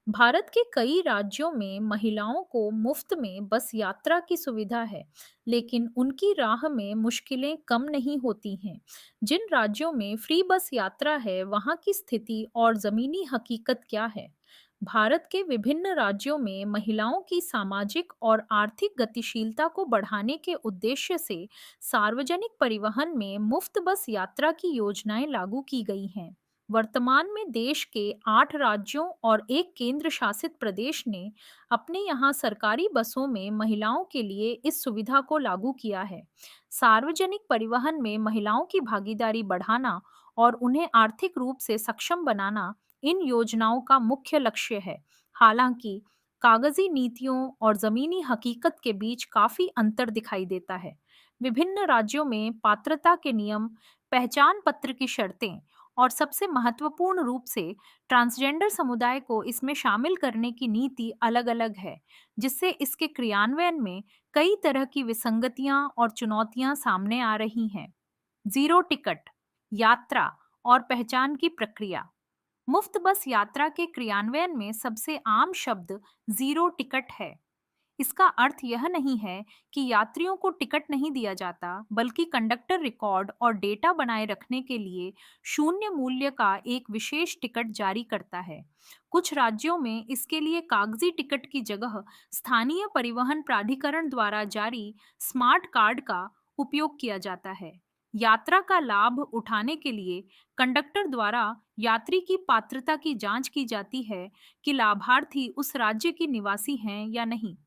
भारत के कई राज्यों में महिलाओं को मुफ्त में बस यात्रा की सुविधा है, लेकिन उनकी राह में मुश्किलें कम नहीं होती हैं। जिन राज्यों में फ्री बस यात्रा है, वहाँ की स्थिति और जमीनी हकीकत क्या है? भारत के विभिन्न राज्यों में महिलाओं की सामाजिक और आर्थिक गतिशीलता को बढ़ाने के उद्देश्य से सार्वजनिक परिवहन में मुफ्त बस यात्रा की योजनाएं लागू की गई हैं। वर्तमान में देश के 8 राज्यों और एक केंद्र शासित प्रदेश ने अपने यहाँ सरकारी बसों में महिलाओं के लिए इस सुविधा को लागू किया है। सार्वजनिक परिवहन में महिलाओं की भागीदारी बढ़ाना और उन्हें आर्थिक रूप से सक्षम बनाना इन योजनाओं का मुख्य लक्ष्य है। हालांकि कागजी नीतियों और जमीनी हकीकत के बीच काफी अंतर दिखाई देता है। विभिन्न राज्यों में पात्रता के नियम, पहचान पत्र की शर्तें और सबसे महत्वपूर्ण रूप से ट्रांसजेंडर समुदाय को इसमें शामिल करने की नीति अलग-अलग है, जिससे इसके क्रियान्वयन में कई तरह की विसंगतियां और चुनौतियां सामने आ रही हैं। जीरो टिकट, यात्रा और पहचान की प्रक्रिया। मुफ्त बस यात्रा के क्रियान्वयन में सबसे आम शब्द जीरो टिकट है। इसका अर्थ यह नहीं है कि यात्रियों को टिकट नहीं दिया जाता, बल्कि कंडक्टर रिकॉर्ड और डेटा बनाए रखने के लिए शून्य मूल्य का एक विशेष टिकट जारी करता है। कुछ राज्यों में इसके लिए कागजी टिकट की जगह स्थानीय परिवहन प्राधिकरण द्वारा जारी स्मार्ट कार्ड का उपयोग किया जाता है। यात्रा का लाभ उठाने के लिए कंडक्टर द्वारा यात्री की पात्रता की जांच की जाती है कि लाभार्थी उस राज्य की निवासी हैं या नहीं।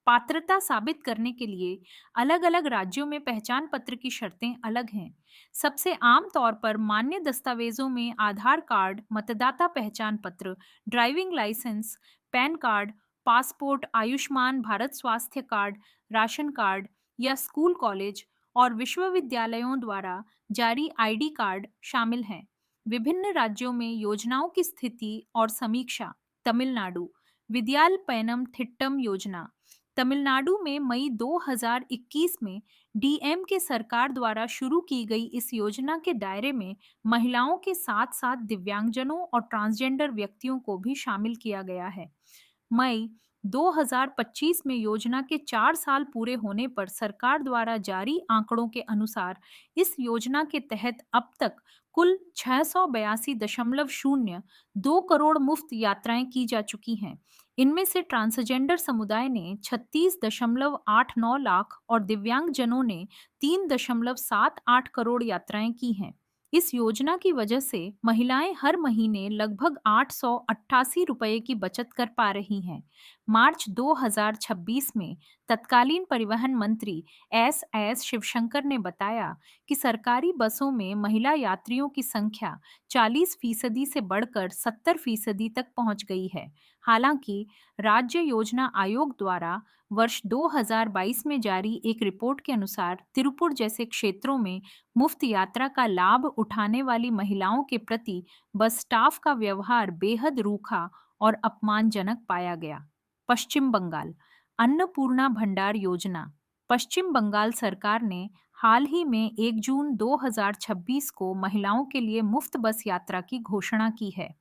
पात्रता साबित करने के लिए अलग-अलग राज्यों में पहचान पत्र की शर्तें अलग हैं। सबसे आम तौर पर मान्य दस्तावेजों में आधार कार्ड, मतदाता पहचान पत्र, driving licence, PAN card, passport, Ayushman Bharat स्वास्थ्य कार्ड, राशन कार्ड या स्कूल कॉलेज और विश्वविद्यालयों द्वारा जारी आईडी कार्ड शामिल हैं। विभिन्न राज्यों में योजनाओं की स्थिति और समीक्षा। तमिलनाडु विद्याल पैनम थिट्टम योजना। तमिलनाडु में मई 2021 में डीएम के सरकार द्वारा शुरू की गई इस योजना के दायरे में महिलाओं के साथ साथ दिव्यांगजनों और ट्रांसजेंडर व्यक्तियों को भी शामिल किया गया है। मई 2025 में योजना के 4 साल पूरे होने पर सरकार द्वारा जारी आंकड़ों के अनुसार इस योजना के तहत अब तक कुल 682.02 करोड़ मुफ्त यात्राएं की जा चुकी हैं। इनमें से ट्रांसजेंडर समुदाय ने 36.89 लाख और दिव्यांगजनों ने 3.78 करोड़ यात्राएं की हैं। इस योजना की वजह से महिलाएं हर महीने लगभग 888 रुपए की बचत कर पा रही हैं। मार्च 2026 में तत्कालीन परिवहन मंत्री एस शिवशंकर ने बताया कि सरकारी बसों में महिला यात्रियों की संख्या 40% से बढ़कर 70% तक पहुंच गई है। हालांकि राज्य योजना आयोग द्वारा वर्ष 2022 में जारी एक रिपोर्ट के अनुसार तिरुपुर जैसे क्षेत्रों में मुफ्त यात्रा का लाभ उठाने वाली महिलाओं के प्रति बस स्टाफ का व्यवहार बेहद रूखा और अपमानजनक पाया गया। पश्चिम बंगाल अन्नपूर्णा भंडार योजना। पश्चिम बंगाल सरकार ने हाल ही में 1 जून 2026 को महिलाओं के लिए मुफ्त बस यात्रा की घोषणा की है।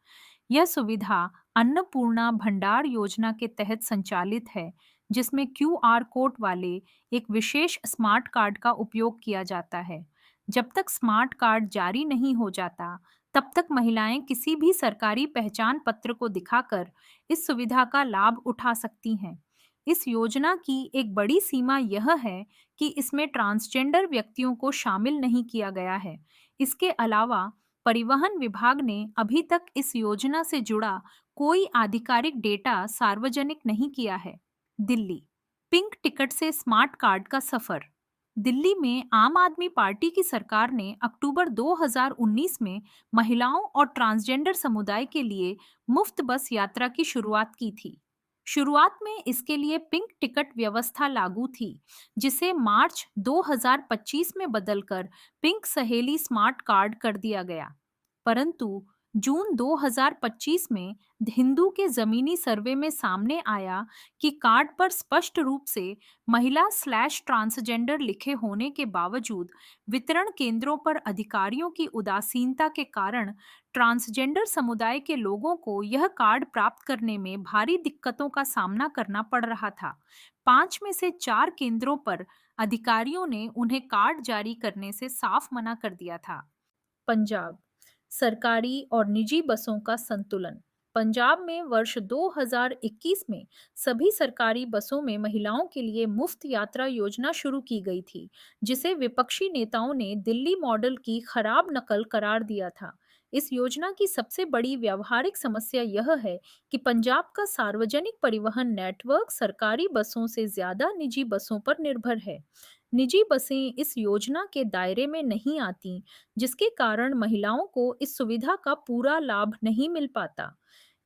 यह सुविधा अन्नपूर्णा भंडार योजना के तहत संचालित है, जिसमें क्यूआर कोड वाले एक विशेष स्मार्ट कार्ड का उपयोग किया जाता है। जब तक स्मार्ट कार्ड जारी नहीं हो जाता, तब तक महिलाएं किसी भी सरकारी पहचान पत्र को दिखाकर इस सुविधा का लाभ उठा सकती हैं। इस योजना की एक बड़ी सीमा यह है कि इसमें ट्रांसजेंडर व्यक्तियों को शामिल नहीं किया गया है। इसके अलावा परिवहन विभाग ने अभी तक इस योजना से जुड़ा कोई आधिकारिक डेटा सार्वजनिक नहीं किया है। दिल्ली पिंक टिकट से स्मार्ट कार्ड का सफर। दिल्ली में आम आदमी पार्टी की सरकार ने अक्टूबर 2019 में महिलाओं और ट्रांसजेंडर समुदाय के लिए मुफ्त बस यात्रा की शुरुआत की थी। शुरुआत में इसके लिए पिंक टिकट व्यवस्था लागू थी, जिसे मार्च 2025 में बदलकर पिंक सहेली स्मार्ट कार्ड कर दिया गया। परंतु जून 2025 में हिंदू के जमीनी सर्वे में सामने आया कि कार्ड पर स्पष्ट रूप से महिला/ट्रांसजेंडर लिखे होने के बावजूद वितरण केंद्रों पर अधिकारियों की उदासीनता के कारण ट्रांसजेंडर समुदाय के लोगों को यह कार्ड प्राप्त करने में भारी दिक्कतों का सामना करना पड़ रहा था। 5 में से 4 केंद्रों पर अधिकारियों ने उन्हें कार्ड जारी करने से साफ मना कर दिया था। पंजाब, सरकारी और निजी बसों का संतुलन। पंजाब में वर्ष 2021 में सभी सरकारी बसों में महिलाओं के लिए मुफ्त यात्रा योजना शुरू की गई थी, जिसे विपक्षी नेताओं ने दिल्ली मॉडल की खराब नकल करार दिया था। इस योजना की सबसे बड़ी व्यावहारिक समस्या यह है कि पंजाब का सार्वजनिक परिवहन नेटवर्क सरकारी बसों से ज्यादा निजी बसों पर निर्भर है। निजी बसें इस योजना के दायरे में नहीं आती, जिसके कारण महिलाओं को इस सुविधा का पूरा लाभ नहीं मिल पाता।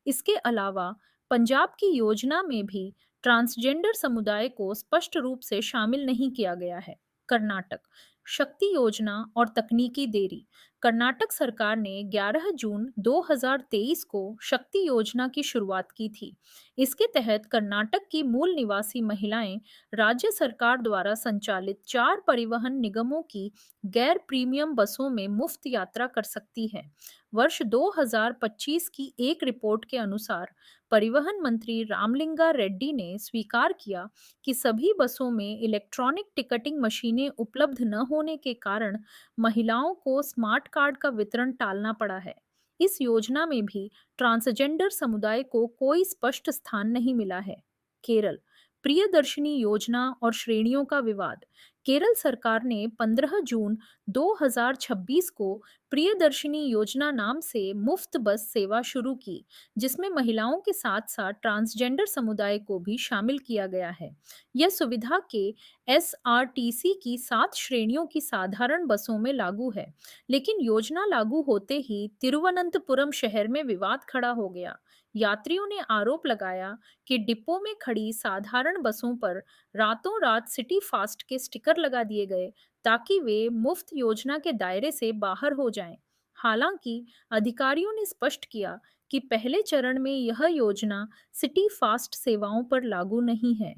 इसके अलावा पंजाब की योजना में भी ट्रांसजेंडर समुदाय को स्पष्ट रूप से शामिल नहीं किया गया है। कर्नाटक, शक्ति योजना और तकनीकी देरी। कर्नाटक सरकार ने 11 जून 2023 को शक्ति योजना की शुरुआत की थी। इसके तहत कर्नाटक की मूल निवासी महिलाएं राज्य सरकार द्वारा संचालित 4 परिवहन निगमों की गैर प्रीमियम बसों में मुफ्त यात्रा कर सकती हैं। वर्ष 2025 की एक रिपोर्ट के अनुसार परिवहन मंत्री रामलिंगा रेड्डी ने स्वीकार किया कि सभी बसों में इलेक्ट्रॉनिक टिकटिंग मशीनें उपलब्ध न होने के कारण महिलाओं को स्मार्ट कार्ड का वितरण टालना पड़ा है। इस योजना में भी ट्रांसजेंडर समुदाय को कोई स्पष्ट स्थान नहीं मिला है। केरल, प्रियदर्शिनी योजना और श्रेणियों का विवाद। केरल सरकार ने 15 जून 2026 को प्रियदर्शिनी योजना नाम से मुफ्त बस सेवा शुरू की, जिसमें महिलाओं के साथ साथ ट्रांसजेंडर समुदाय को भी शामिल किया गया है। यह सुविधा के एसआरटीसी की 7 श्रेणियों की साधारण बसों में लागू है, लेकिन योजना लागू होते ही तिरुवनंतपुरम शहर में विवाद खड़ा हो गया। यात्रियों ने आरोप लगाया कि डिपो में खड़ी साधारण बसों पर रातों रात सिटी फास्ट के स्टिकर लगा दिए गए, ताकि वे मुफ्त योजना के दायरे से बाहर हो जाएं। हालांकि अधिकारियों ने स्पष्ट किया कि पहले चरण में यह योजना सिटी फास्ट सेवाओं पर लागू नहीं है।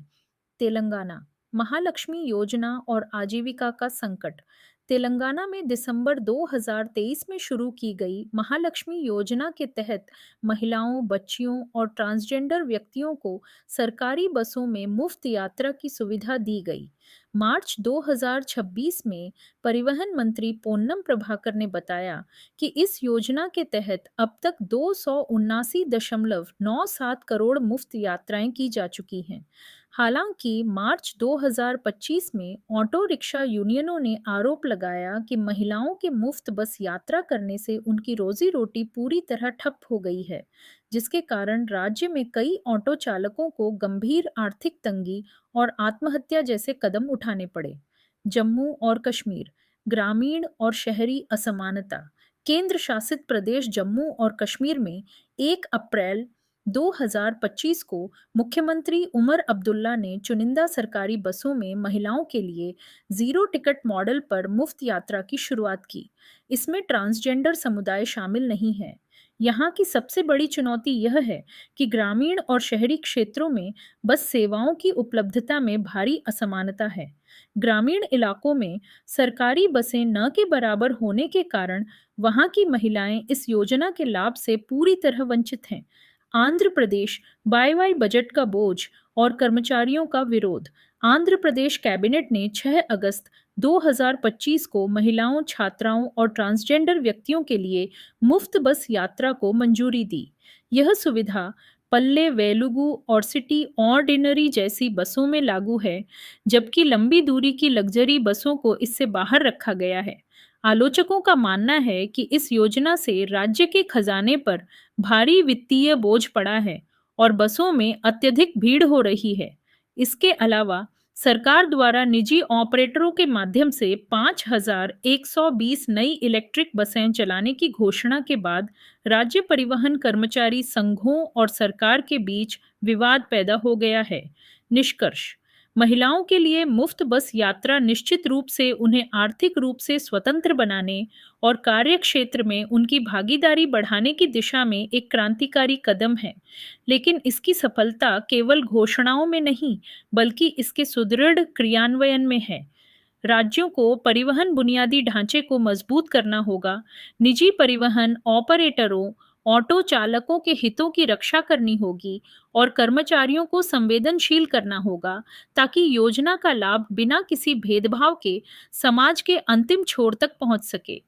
तेलंगाना, महालक्ष्मी योजना और आजीविका का संकट। तेलंगाना में दिसंबर 2023 में शुरू की गई महालक्ष्मी योजना के तहत महिलाओं, बच्चियों और ट्रांसजेंडर व्यक्तियों को सरकारी बसों में मुफ्त यात्रा की सुविधा दी गई। मार्च 2026 में परिवहन मंत्री पोन्नम प्रभाकर ने बताया कि इस योजना के तहत अब तक 279.97 करोड़ मुफ्त यात्राएं की जा चुकी हैं। हालांकि मार्च 2025 में ऑटो रिक्शा यूनियनों ने आरोप लगाया कि महिलाओं के मुफ्त बस यात्रा करने से उनकी रोजी रोटी पूरी तरह ठप हो गई है, जिसके कारण राज्य में कई ऑटो चालकों को गंभीर आर्थिक तंगी और आत्महत्या जैसे कदम उठाने पड़े। जम्मू और कश्मीर, ग्रामीण और शहरी असमानता। केंद्र शासित प्रदेश जम्मू और कश्मीर में 1 अप्रैल 2025 को मुख्यमंत्री उमर अब्दुल्ला ने चुनिंदा सरकारी बसों में महिलाओं के लिए जीरो टिकट मॉडल पर मुफ्त यात्रा की शुरुआत की। इसमें ट्रांसजेंडर समुदाय शामिल नहीं है। यहाँ की सबसे बड़ी चुनौती यह है कि ग्रामीण और शहरी क्षेत्रों में बस सेवाओं की उपलब्धता में भारी असमानता है। ग्रामीण इलाकों में सरकारी बसें न के बराबर होने के कारण वहाँ की महिलाएं इस योजना के लाभ से पूरी तरह वंचित हैं। Andhra Pradesh Y Y budget का बोझ और कर्मचारियों का विरोध। आंध्र प्रदेश कैबिनेट ने 6 अगस्त 2025 को महिलाओं, छात्राओं और ट्रांसजेंडर व्यक्तियों के लिए मुफ्त बस यात्रा को मंजूरी दी। यह सुविधा पल्ले, वेलुगु और सिटी ऑर्डिनरी जैसी बसों में लागू है, जबकि लंबी दूरी की लग्जरी बसों को इससे बाहर रखा गया है। आलोचकों का मानना है कि इस योजना से राज्य के खजाने पर भारी वित्तीय बोझ पड़ा है और बसों में अत्यधिक भीड़ हो रही है। इसके अलावा सरकार द्वारा निजी ऑपरेटरों के माध्यम से 5,120 नई इलेक्ट्रिक बसें चलाने की घोषणा के बाद राज्य परिवहन कर्मचारी संघों और सरकार के बीच विवाद पैदा हो गया है। निष्कर्ष, महिलाओं के लिए मुफ्त बस यात्रा निश्चित रूप से उन्हें आर्थिक रूप से स्वतंत्र बनाने और कार्य क्षेत्र में उनकी भागीदारी बढ़ाने की दिशा में एक क्रांतिकारी कदम है। लेकिन इसकी सफलता केवल घोषणाओं में नहीं, बल्कि इसके सुदृढ़ क्रियान्वयन में है। राज्यों को परिवहन बुनियादी ढांचे को मजबूत करना होगा, निजी परिवहन ऑपरेटरों, ऑटो चालकों के हितों की रक्षा करनी होगी और कर्मचारियों को संवेदनशील करना होगा, ताकि योजना का लाभ बिना किसी भेदभाव के समाज के अंतिम छोर तक पहुंच सके।